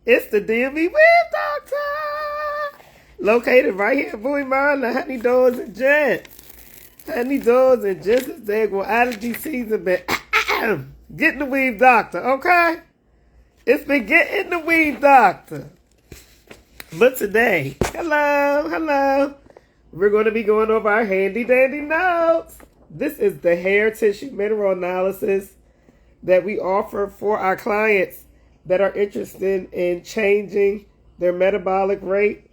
It's the DMV Web Doctor! Located right here in Bowie, Maryland. Honey doors and gents. Honey doors and gents is there. Well, allergy season been getting the weave doctor, okay? It's been getting the weave doctor. But today, hello, we're going to be going over our handy dandy notes. This is the hair tissue mineral analysis that we offer for our clients that are interested in changing their metabolic rate.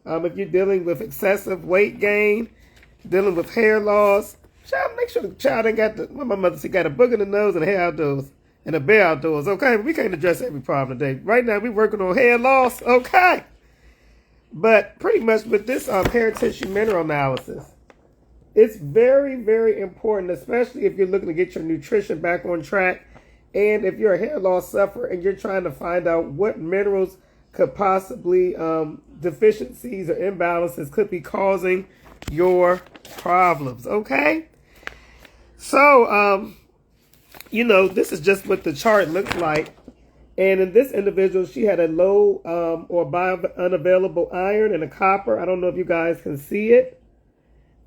If you're dealing with excessive weight gain, dealing with hair loss, child, make sure the child ain't got what my mother said, got a booger in the nose and a hair outdoors and a bear outdoors. Okay, but we can't address every problem today. Right now, we're working on hair loss. Okay, but pretty much with this hair tissue mineral analysis, it's very, very important, especially if you're looking to get your nutrition back on track. And if you're a hair loss sufferer and you're trying to find out what minerals could possibly, deficiencies or imbalances could be causing your problems, okay? So, this is just what the chart looks like. And in this individual, she had a low or unavailable iron and a copper. I don't know if you guys can see it.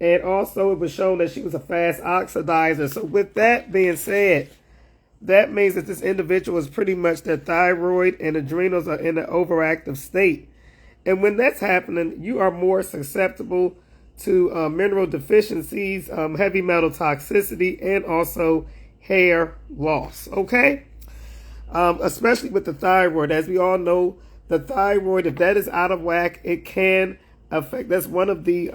And also it was shown that she was a fast oxidizer. So with that being said, that means that this individual is pretty much their thyroid and adrenals are in an overactive state. And when that's happening, you are more susceptible to mineral deficiencies, heavy metal toxicity, and also hair loss, okay? Especially with the thyroid. As we all know, the thyroid, if that is out of whack, it can affect, that's one of the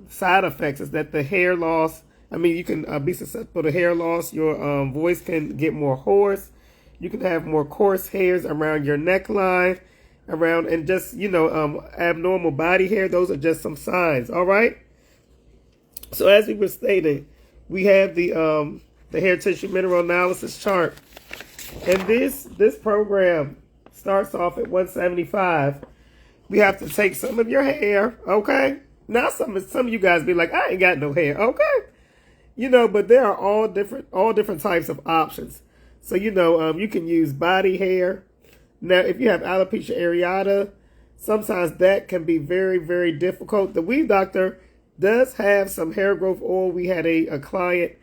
side effects, is that the hair loss, you can be susceptible to hair loss. Your voice can get more hoarse. You can have more coarse hairs around your neckline, and just, abnormal body hair. Those are just some signs, all right? So as we were stating, we have the hair tissue mineral analysis chart. And this program starts off at 175. We have to take some of your hair, okay? Now some of you guys be like, I ain't got no hair, okay? But there are all different types of options. So, you can use body hair. Now, if you have alopecia areata, sometimes that can be very, very difficult. The Weave Doctor does have some hair growth oil. We had a client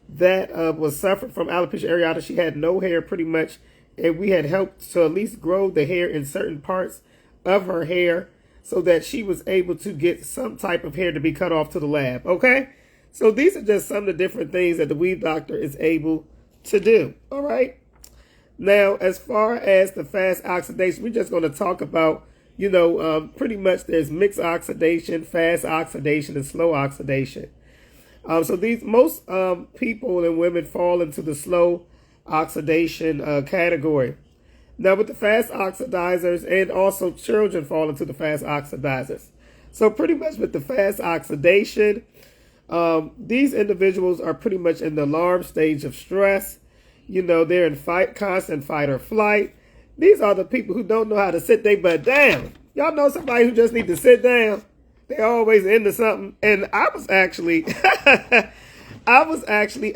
that was suffering from alopecia areata. She had no hair pretty much, and we had helped to at least grow the hair in certain parts of her hair so that she was able to get some type of hair to be cut off to the lab, okay? So these are just some of the different things that the Weave Doctor is able to do, all right? Now, as far as the fast oxidation, we're just going to talk about, pretty much there's mixed oxidation, fast oxidation, and slow oxidation. So most people and women fall into the slow oxidation category. Now, with the fast oxidizers, and also children fall into the fast oxidizers. So pretty much with the fast oxidation, these individuals are pretty much in the alarm stage of stress. They're in constant fight or flight. These are the people who don't know how to sit their butt down. Y'all know somebody who just need to sit down? They're always into something. And I was actually a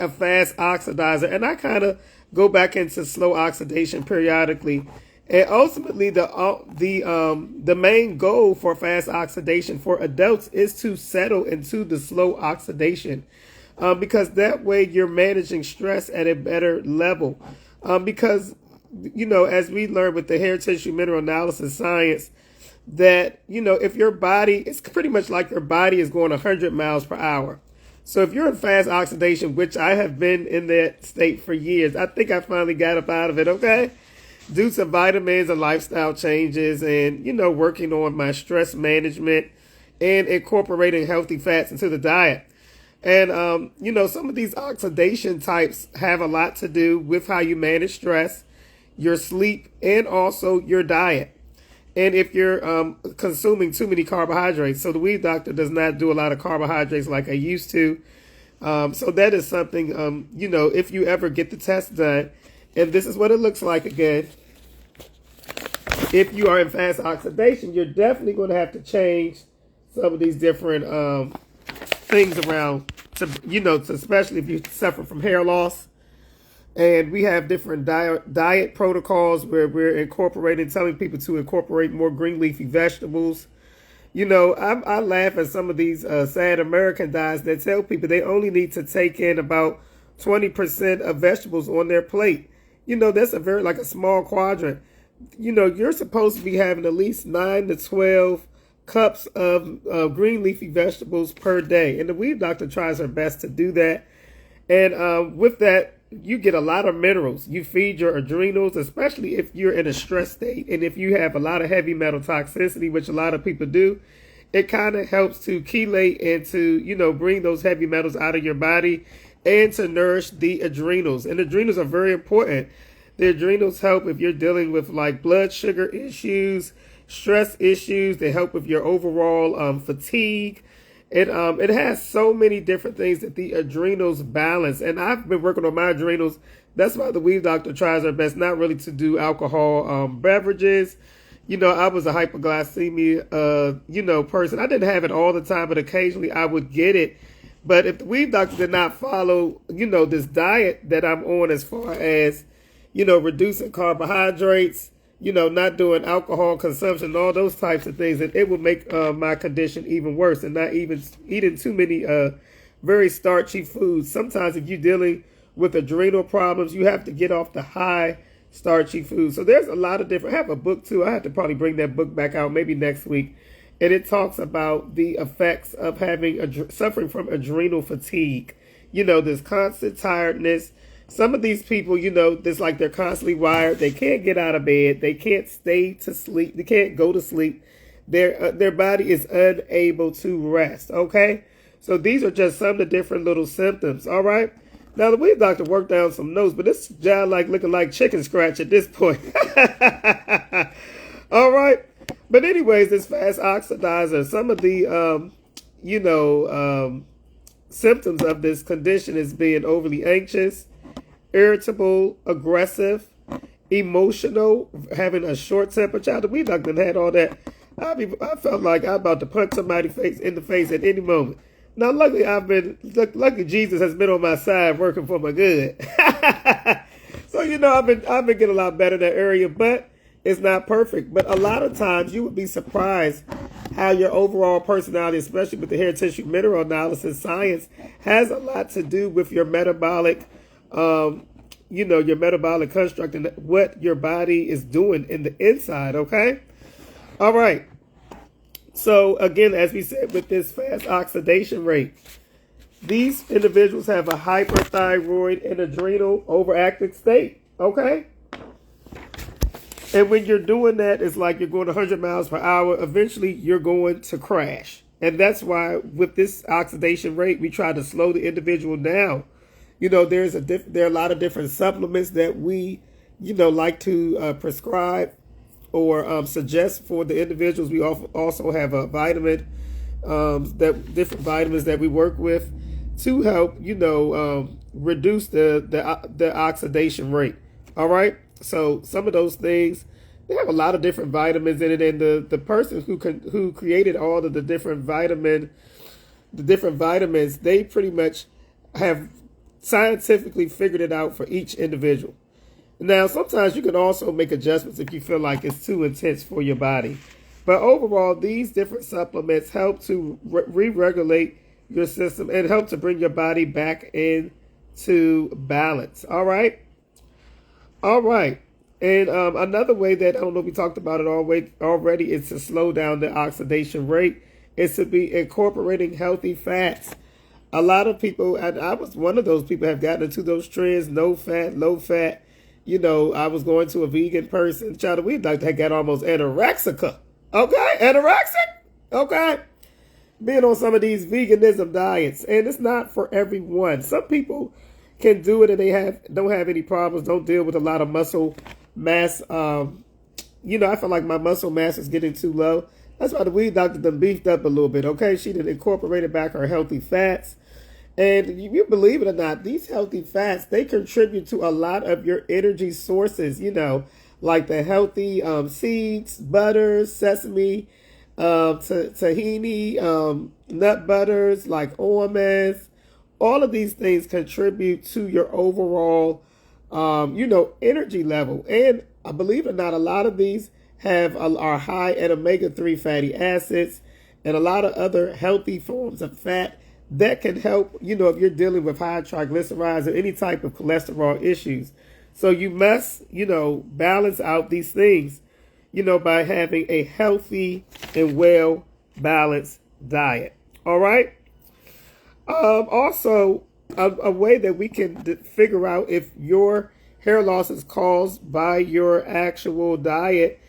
fast oxidizer, and I kind of go back into slow oxidation periodically. And ultimately, the main goal for fast oxidation for adults is to settle into the slow oxidation, because that way you're managing stress at a better level. Because, as we learned with the hair tissue mineral analysis science, that, if your body, it's pretty much like your body is going 100 miles per hour. So if you're in fast oxidation, which I have been in that state for years, I think I finally got up out of it, okay? Due to vitamins and lifestyle changes and, working on my stress management and incorporating healthy fats into the diet. And, some of these oxidation types have a lot to do with how you manage stress, your sleep, and also your diet. And if you're consuming too many carbohydrates, so the Weave Doctor does not do a lot of carbohydrates like I used to. So that is something, if you ever get the test done, and this is what it looks like again. If you are in fast oxidation, you're definitely going to have to change some of these different things around, to especially if you suffer from hair loss. And we have different diet protocols where we're incorporating, telling people to incorporate more green leafy vegetables. You know, I laugh at some of these sad American diets that tell people they only need to take in about 20% of vegetables on their plate. You know, that's like a small quadrant. You know, you're supposed to be having at least 9 to 12 cups of green leafy vegetables per day. And the Weave Doctor tries her best to do that. And with that, you get a lot of minerals. You feed your adrenals, especially if you're in a stress state. And if you have a lot of heavy metal toxicity, which a lot of people do, it kind of helps to chelate and to, you know, bring those heavy metals out of your body and to nourish the adrenals. And adrenals are very important. The adrenals help if you're dealing with like blood sugar issues, stress issues. They help with your overall fatigue. It has so many different things that the adrenals balance. And I've been working on my adrenals. That's why the Weave Doctor tries her best not really to do alcohol beverages. You know, I was a hypoglycemia, you know, person. I didn't have it all the time, but occasionally I would get it. But if the Weave Doctor did not follow, you know, this diet that I'm on as far as, you know, reducing carbohydrates, you know, not doing alcohol consumption, all those types of things, and it will make my condition even worse. And not even eating too many very starchy foods. Sometimes if you're dealing with adrenal problems, you have to get off the high starchy foods. So there's a lot of different. I have a book too. I have to probably bring that book back out maybe next week. And it talks about the effects of having suffering from adrenal fatigue. You know, this constant tiredness. Some of these people, you know, it's like they're constantly wired. They can't get out of bed. They can't stay to sleep. They can't go to sleep. Their body is unable to rest. Okay, so these are just some of the different little symptoms. All right. Now the Weave Doctor worked down some notes, but this job like looking like chicken scratch at this point. All right. But anyways, this fast oxidizer, some of the symptoms of this condition is being overly anxious, irritable, aggressive, emotional, having a short temper. Child, the Weave Doctor had all that. I felt like I'm about to punch somebody in the face at any moment. Now, luckily Jesus has been on my side working for my good. So, you know, I've been getting a lot better in that area, but it's not perfect. But a lot of times you would be surprised how your overall personality, especially with the hair tissue mineral analysis science, has a lot to do with your metabolic, your metabolic construct and what your body is doing in the inside, okay? All right. So, again, as we said, with this fast oxidation rate, these individuals have a hyperthyroid and adrenal overactive state, okay? And when you're doing that, it's like you're going 100 miles per hour. Eventually, you're going to crash. And that's why with this oxidation rate, we try to slow the individual down. You know, there are a lot of different supplements that we, like to prescribe or suggest for the individuals. We also have a vitamin, different vitamins that we work with to help, reduce the oxidation rate. All right. So some of those things, they have a lot of different vitamins in it, and the person who created all of the different vitamins, they pretty much have scientifically figured it out for each individual. Now, sometimes you can also make adjustments if you feel like it's too intense for your body. But overall, these different supplements help to re-regulate your system and help to bring your body back into balance. All right? All right. And another way that, I don't know if we talked about it already, is to slow down the oxidation rate, is to be incorporating healthy fats. A lot of people, and I was one of those people, have gotten into those trends, no fat, low fat. I was going to a vegan person. Child, we had got almost anorexica. Okay, anorexic. Okay. Being on some of these veganism diets. And it's not for everyone. Some people can do it and they don't have any problems, don't deal with a lot of muscle mass. I feel like my muscle mass is getting too low. That's why the Weave Doctor done beefed up a little bit, okay? She done incorporated back her healthy fats. And you believe it or not, these healthy fats, they contribute to a lot of your energy sources, like the healthy seeds, butters, sesame, tahini, nut butters, like almonds. All of these things contribute to your overall energy level. And believe it or not, a lot of these are high in omega-3 fatty acids and a lot of other healthy forms of fat that can help, if you're dealing with high triglycerides or any type of cholesterol issues. So you must, balance out these things, by having a healthy and well-balanced diet. All right? Also, a way that we can figure out if your hair loss is caused by your actual diet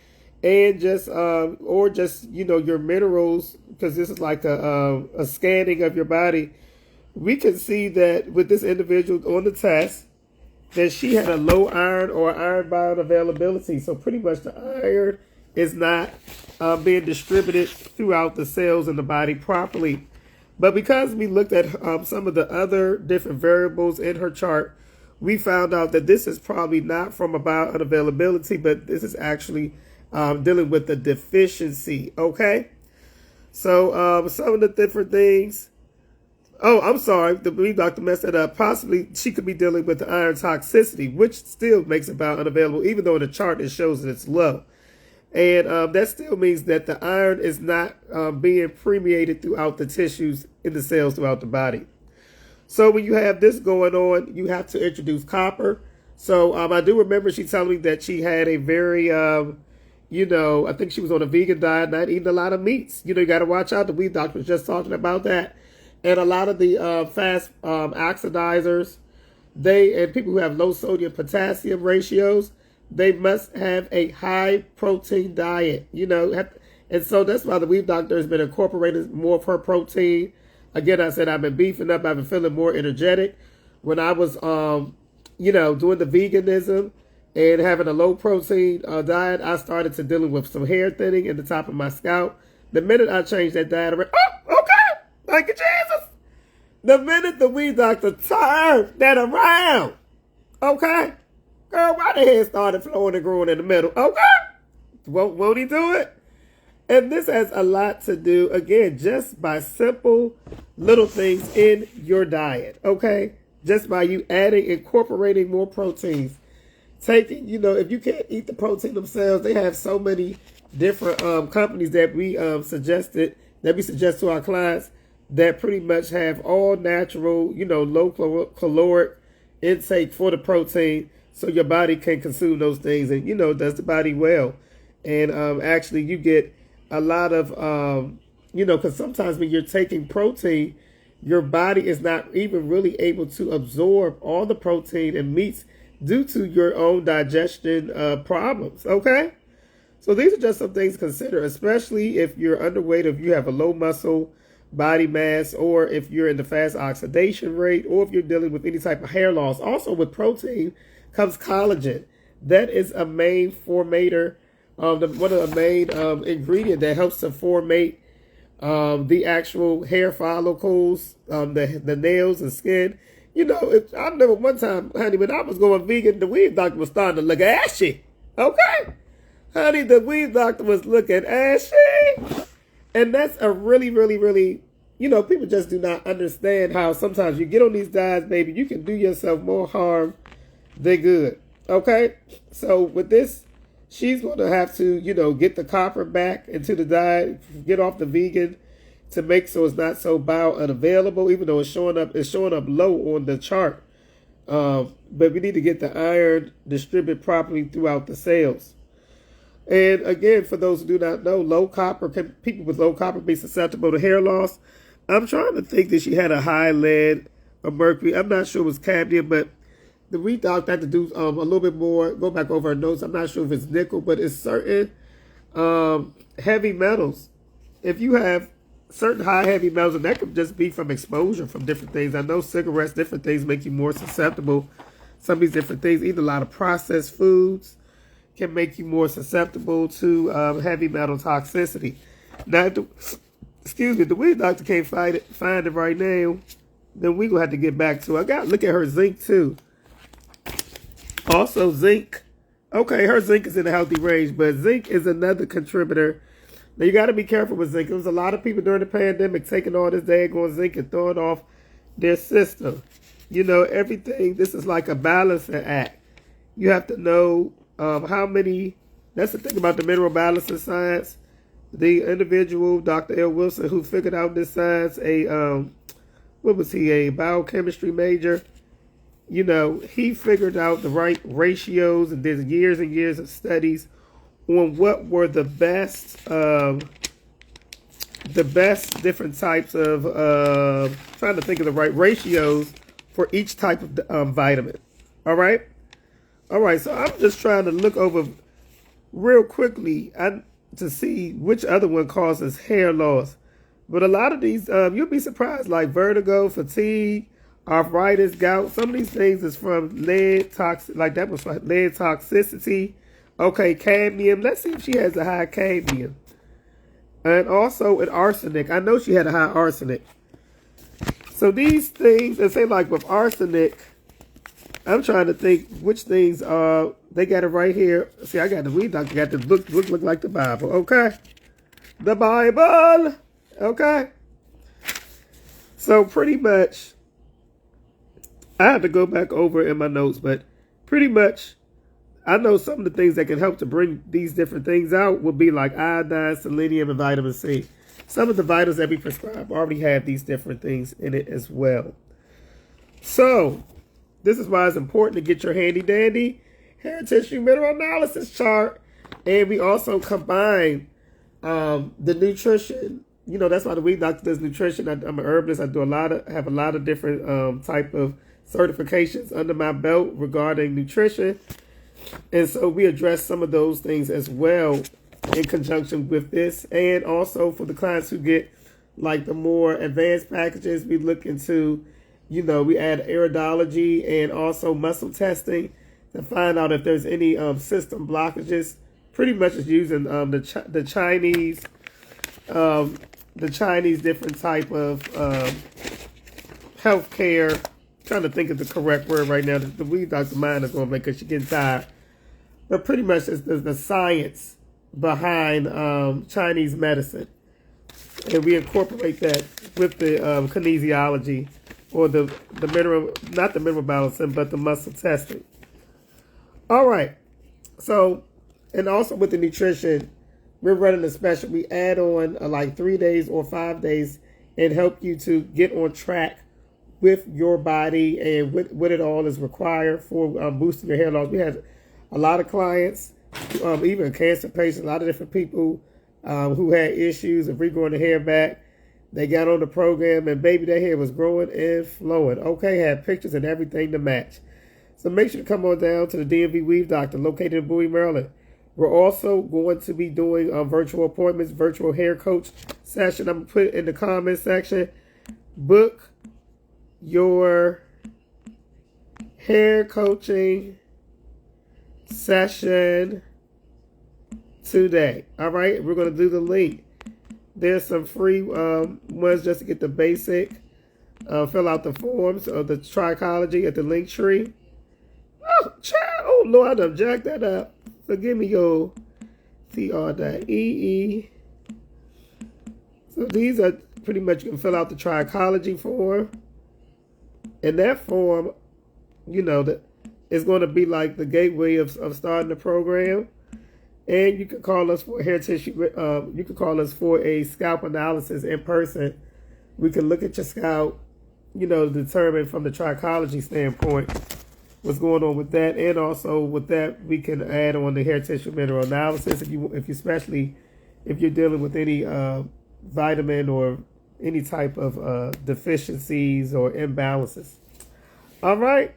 and just your minerals, because this is like a scanning of your body. We can see that with this individual on the test that she had a low iron or iron bioavailability. So pretty much the iron is not being distributed throughout the cells in the body properly. But because we looked at some of the other different variables in her chart, we found out that this is probably not from a bioavailability, but this is actually dealing with the deficiency. Okay, so some of the different things. Oh, I'm sorry, the weed doctor messed it up. Possibly she could be dealing with the iron toxicity, which still makes it biounavailable, even though in the chart it shows that it's low. And that still means that the iron is not being permeated throughout the tissues in the cells throughout the body. So when you have this going on, you have to introduce copper. So I do remember she telling me that she had a very, I think she was on a vegan diet, not eating a lot of meats. You got to watch out. The weed doctor was just talking about that. And a lot of the fast oxidizers, and people who have low sodium potassium ratios, they must have a high protein diet, and so that's why the weave doctor has been incorporating more of her protein. Again, I said I've been beefing up. I've been feeling more energetic. When I was, doing the veganism and having a low protein diet, I started to dealing with some hair thinning in the top of my scalp. The minute I changed that diet, okay, thank you, Jesus. The minute the weed doctor turned that around, okay. Girl, why the hair started flowing and growing in the middle? Okay. Won't he do it? And this has a lot to do, again, just by simple little things in your diet, okay? Just by you incorporating more proteins. Taking, if you can't eat the protein themselves, they have so many different companies that we suggest to our clients that pretty much have all natural, low caloric intake for the protein, so your body can consume those things and, does the body well. And actually you get a lot of, because sometimes when you're taking protein, your body is not even really able to absorb all the protein and meats due to your own digestion problems, okay? So these are just some things to consider, especially if you're underweight, if you have a low muscle body mass, or if you're in the fast oxidation rate, or if you're dealing with any type of hair loss. Also with protein comes collagen. That is a main formator, one of the main ingredient that helps to formate the actual hair follicles, the nails and skin. I remember one time, honey, when I was going vegan, the weed doctor was starting to look ashy. Okay? Honey, the weed doctor was looking ashy. And that's a really, really, really, people just do not understand how sometimes you get on these diets, baby, you can do yourself more harm than good. Okay? So with this, she's going to have to, get the copper back into the diet, get off the vegan to make so it's not so biounavailable, even though it's showing up low on the chart. But we need to get the iron distributed properly throughout the cells. And again, for those who do not know, people with low copper be susceptible to hair loss. I'm trying to think that she had a high lead or mercury. I'm not sure it was cadmium, but the weed doctor had to do a little bit more, go back over her notes. I'm not sure if it's nickel, but it's certain heavy metals. If you have certain high heavy metals, and that could just be from exposure from different things. I know cigarettes, different things make you more susceptible. Some of these different things, eating a lot of processed foods, can make you more susceptible to heavy metal toxicity. Now, the weed doctor can't find it right now. Then we're going to have to get back to it. I got to look at her zinc too. Also zinc. Okay, her zinc is in a healthy range, but zinc is another contributor. Now, you got to be careful with zinc. There was a lot of people during the pandemic taking all this daggone zinc and throwing off their system. Everything, this is like a balancing act. You have to know how many. That's the thing about the mineral balance in science. The individual, Dr. L. Wilson, who figured out this science, what was he, a biochemistry major? You know, he figured out the right ratios, and there's years and years of studies on what were the best different types of, trying to think of the right ratios for each type of vitamin. All right? All right, so I'm just trying to look over real quickly to see which other one causes hair loss. But a lot of these, you'll be surprised, like vertigo, fatigue, arthritis, gout. Some of these things is from lead toxicity. Okay, cadmium. Let's see if she has a high cadmium. And also an arsenic. I know she had a high arsenic. So these things, they say like with arsenic, I'm trying to think which things are, they got it right here. See, I got the weed doctor, got the book look like the Bible, okay? The Bible, okay? So pretty much, I have to go back over in my notes, but pretty much, I know some of the things that can help to bring these different things out will be like iodine, selenium, and vitamin C. Some of the vitamins that we prescribe already have these different things in it as well. So, this is why it's important to get your handy dandy hair tissue mineral analysis chart. And we also combine the nutrition. You know, that's why the weed doctor does nutrition. I'm an herbalist. I do have a lot of different type of certifications under my belt regarding nutrition. And so we address some of those things as well in conjunction with this. And also for the clients who get like the more advanced packages, we look into, you know, we add iridology and also muscle testing to find out if there's any system blockages. Pretty much is using the Chinese different type of healthcare. Trying to think of the correct word right now. The weed doctor mind is going to make her, she getting tired. But pretty much it's the science behind Chinese medicine. And we incorporate that with the kinesiology or the mineral, not the mineral balancing, but the muscle testing. All right. So, and also with the nutrition, we're running a special. We add on like 3 days or 5 days and help you to get on track with your body and what it all is required for boosting your hair loss. We have a lot of clients, even cancer patients, a lot of different people who had issues of regrowing the hair back. They got on the program and baby, their hair was growing and flowing. Okay, had pictures and everything to match. So make sure to come on down to the DMV Weave Doctor located in Bowie, Maryland. We're also going to be doing virtual appointments, virtual hair coach session. I'm going to put it in the comment section. Book your hair coaching session today. All right, we're going to do the link. There's some free ones just to get the basic. Fill out the forms of the Trichology at the link tree. Oh, child. Oh, Lord, I done jacked that up. Forgive me, yo. TR.EE. So these are pretty much, you can fill out the Trichology form. And that form, you know, that is going to be like the gateway of starting the program. And you can call us for hair tissue. You can call us for a scalp analysis in person. We can look at your scalp, you know, determine from the trichology standpoint what's going on with that. And also with that, we can add on the hair tissue mineral analysis if you especially if you're dealing with any vitamin or any type of deficiencies or imbalances. All right.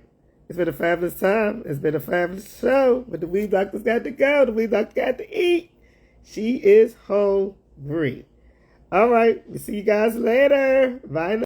It's been a fabulous time. It's been a fabulous show. But the weed doctor's got to go. The weed doctor got to eat. She is hungry. All right. We'll see you guys later. Bye now.